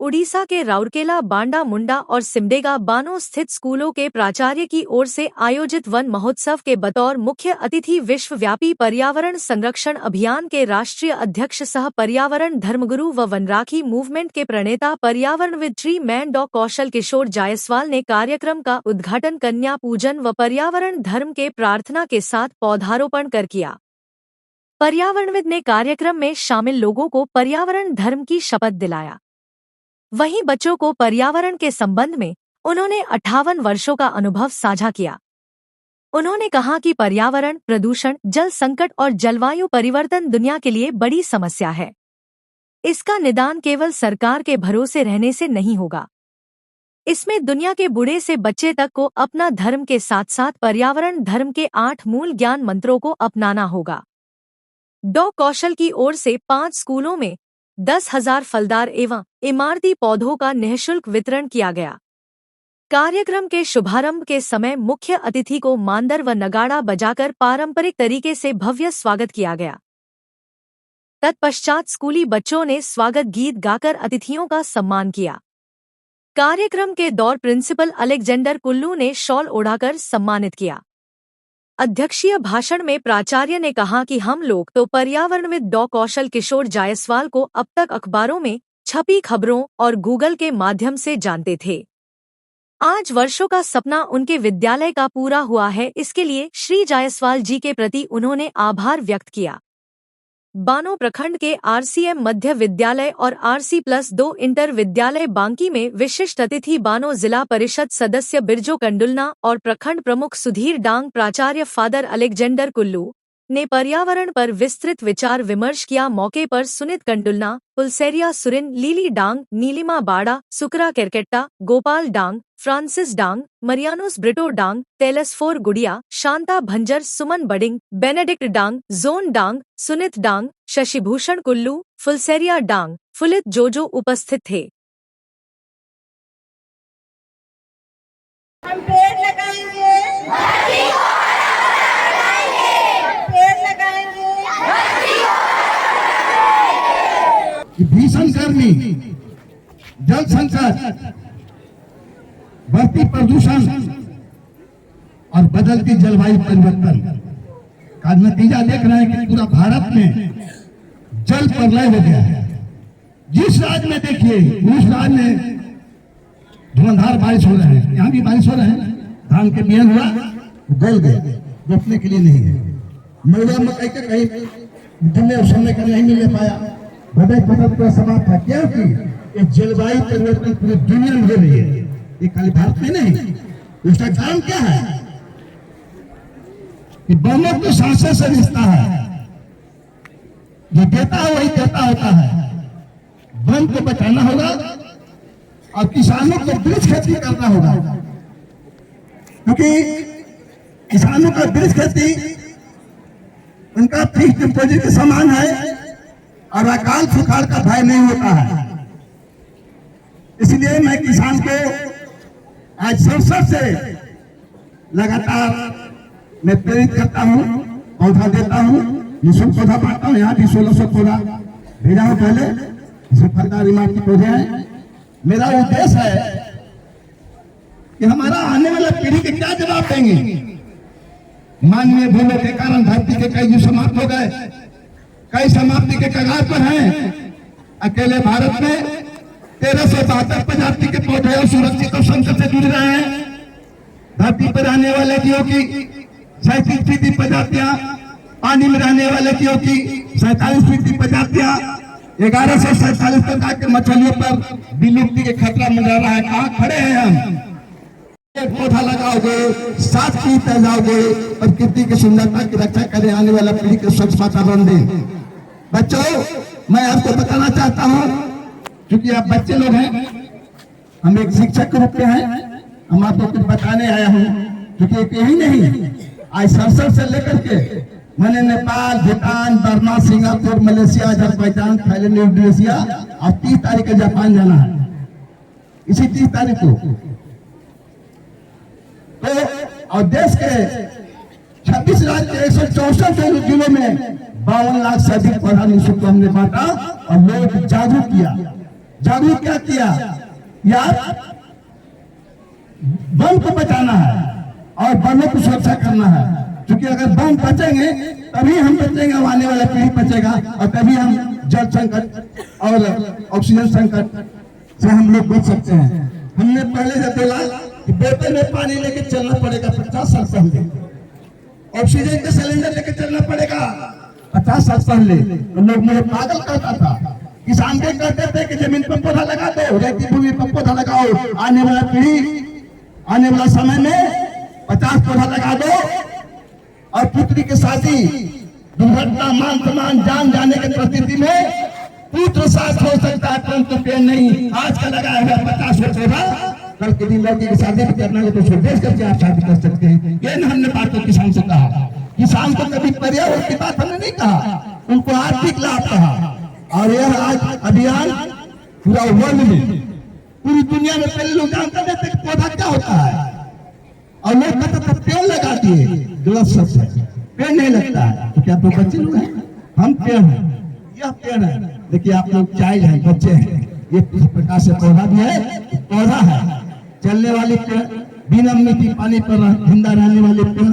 उड़ीसा के राउरकेला, बांडा मुंडा और सिमडेगा बानो स्थित स्कूलों के प्राचार्य की ओर से आयोजित वन महोत्सव के बतौर मुख्य अतिथि विश्वव्यापी पर्यावरण संरक्षण अभियान के राष्ट्रीय अध्यक्ष सह पर्यावरण धर्मगुरु व वनराखी मूवमेंट के प्रणेता पर्यावरणविद ट्री मैन डॉ कौशल किशोर जायसवाल ने कार्यक्रम का उद्घाटन कन्या पूजन व पर्यावरण धर्म के प्रार्थना के साथ पौधारोपण कर किया। पर्यावरणविद ने कार्यक्रम में शामिल लोगों को पर्यावरण धर्म की शपथ दिलाया। वहीं बच्चों को पर्यावरण के संबंध में उन्होंने 58 वर्षों का अनुभव साझा किया। उन्होंने कहा कि पर्यावरण प्रदूषण, जल संकट और जलवायु परिवर्तन दुनिया के लिए बड़ी समस्या है। इसका निदान केवल सरकार के भरोसे रहने से नहीं होगा। इसमें दुनिया के बूढ़े से बच्चे तक को अपना धर्म के साथ साथ पर्यावरण धर्म के 8 मूल ज्ञान मंत्रों को अपनाना होगा। डॉ कौशल की ओर से 5 स्कूलों में 10,000 फलदार एवं इमारती पौधों का निःशुल्क वितरण किया गया। कार्यक्रम के शुभारंभ के समय मुख्य अतिथि को मांदर व नगाड़ा बजाकर पारंपरिक तरीके से भव्य स्वागत किया गया। तत्पश्चात स्कूली बच्चों ने स्वागत गीत गाकर अतिथियों का सम्मान किया। कार्यक्रम के दौर प्रिंसिपल अलेक्जेंडर कुल्लू ने शॉल ओढ़ाकर सम्मानित किया। अध्यक्षीय भाषण में प्राचार्य ने कहा कि हम लोग तो पर्यावरणविद डॉ कौशल किशोर जायसवाल को अब तक अखबारों में छपी खबरों और गूगल के माध्यम से जानते थे। आज वर्षों का सपना उनके विद्यालय का पूरा हुआ है। इसके लिए श्री जायसवाल जी के प्रति उन्होंने आभार व्यक्त किया। बानो प्रखंड के आरसीएम मध्य विद्यालय और RC+2 इंटर विद्यालय बांकी में विशिष्ट अतिथि बानो जिला परिषद सदस्य बिरजो कंडुलना और प्रखंड प्रमुख सुधीर डांग, प्राचार्य फादर अलेक्जेंडर कुल्लू ने पर्यावरण पर विस्तृत विचार विमर्श किया। मौके पर सुनित कंडुलना, पुलसेरिया सुरिन, लीली डांग, नीलिमा बाड़ा, सुकरा केरकेट्टा, गोपाल डांग, फ्रांसिस डांग, मरियानोस ब्रिटो डांग, तेलसफोर गुड़िया, शांता भंजर, सुमन बडिंग, बेनेडिक्ट डांग, जोन डांग, सुनित डांग, शशिभूषण कुल्लू, फुलसेरिया डांग, फुलित जोजो उपस्थित थे। हम पेड़ लगाएंगे, भीषण गर्मी, जल संकट, बढ़ती प्रदूषण और बदलती जलवायु परिवर्तन का नतीजा देख रहे हैं कि पूरा भारत में जल प्रलय हो गया है। जिस राज्य में देखिए उस राज्य में धुआंधार बारिश हो रहे हैं। यहाँ भी बारिश हो रहे हैं। धान के बिहन हुआ गल गए, रोपने के लिए नहीं है। मरुआ मकई का कहीं गिरने और समय का नहीं मिल पाया। बधाई फसल का समाप्त था। क्योंकि जलवायु परिवर्तन पूरी दुनिया में हो रही है, ये खाली भारत में नहीं। उसका कारण क्या है कि वनों को सांसद से रिश्ता है। जो देता है वही देता होता है। वन को बचाना होगा और किसानों को वृक्ष खेती करना होगा, क्योंकि किसानों का वृक्ष खेती उनका फिक्स डिपोजिट के समान है और अकाल सुखाड़ का भय नहीं होता है। इसलिए मैं किसान को आज संसद से लगातार मैं प्रेरित करता हूँ, पौधा देता हूँ, निःशुल्क पौधा बांटता हूँ। यहाँ भी 1600 पौधा भेजा हूँ पहले, इसमें फलदार इमारती पौधे हैं। मेरा उद्देश्य है कि हमारा आने वाला पीढ़ी के क्या जवाब देंगे। मानवीय भूलों के कारण धरती के कई जीव समाप्त हो गए, कई समाप्ति के कगार पर हैं। अकेले भारत में 1372 प्रजाति के पौधे और सुरक्षित और संकट से जुड़ रहे हैं। धरती पर रहने वाले जीवों की 37% प्रजातियां, पानी में रहने वाले जीवों की 47% प्रजातियां, 1147 प्रकार के मछलियों पर विलुप्ति के खतरा मंडरा रहा है। कहाँ खड़े हैं हम? एक पौधा लगाओगे, 7 फीट जाओगे, प्रकृति की सुंदरता की रक्षा करें, आने वाला पीढ़ी के स्वच्छ वातावरण दें। बच्चों, मैं आपको बताना चाहता हूँ, क्योंकि आप बच्चे लोग हैं, हम एक शिक्षक के रूप में हैं, हम आपको कुछ बताने आया हूँ। क्योंकि एक यही नहीं, आज संसद से लेकर के मैंने Nepal, Bhutan, Burma, Singapore, Malaysia, Azerbaijan, Thailand, Indonesia और 30 तारीख को जापान जाना है। इसी 30 तारीख को तो और देश के 26 राज्य के 164 जिलों में 52 लाख से अधिक पौधा निःशुल्क हमने बांटा और लोगों को जागरूक किया। जागरूक क्या किया यार, वन को बचाना है और वनों की सुरक्षा करना है, क्योंकि अगर वन बचेंगे तभी हम बचेंगे, आने वाला पीढ़ी बचेगा और तभी हम जल संकट और ऑक्सीजन संकट से हम लोग बच सकते हैं। हमने पहले जब बोला कि बोतल में पानी लेके चलना पड़ेगा 50 साल पहले, ऑक्सीजन के सिलेंडर लेके चलना पड़ेगा 50 साल पहले, तो लोग मुझे पागल करता था। किसान के कहते थे कि जमीन पर पौधा लगा दो, रेती भूमि पर पौधा लगाओ, आने वाला पीढ़ी आने वाला समय में 50 पौधा लगा दो और पुत्री के शादी दुर्घटना मान सम्मान जान जाने की परिस्थिति में पुत्र साथ हो सकता है, परंतु पेड़ नहीं। आज का लगाया हुआ 50 पौधा, कल के दिन लड़की की शादी भी करना है तो उसको बेच करके आप शादी कर सकते हैं। ये न हमने बात तो किसान से कहा, किसान को कभी पर्यावरण की बात हमने नहीं कहा, उनको आर्थिक लाभ कहा। और यह आज अभियान पूरा वर्ल्ड में, पूरी दुनिया में पहले लोग जानते थे कि पौधा क्या होता है और लोग कहते थे पेड़ लगा दिए, गलत शब्द है, पेड़ नहीं लगता है। तो क्या तो बच्चे लोग हैं, हम पेड़ हैं, यह पेड़ है। देखिए आप लोग चाइल्ड हैं, बच्चे हैं, ये किस प्रकार से पौधा भी है, पौधा है, चलने वाली पेड़, बिना मिट्टी पानी पर जिंदा रहने वाले पेड़,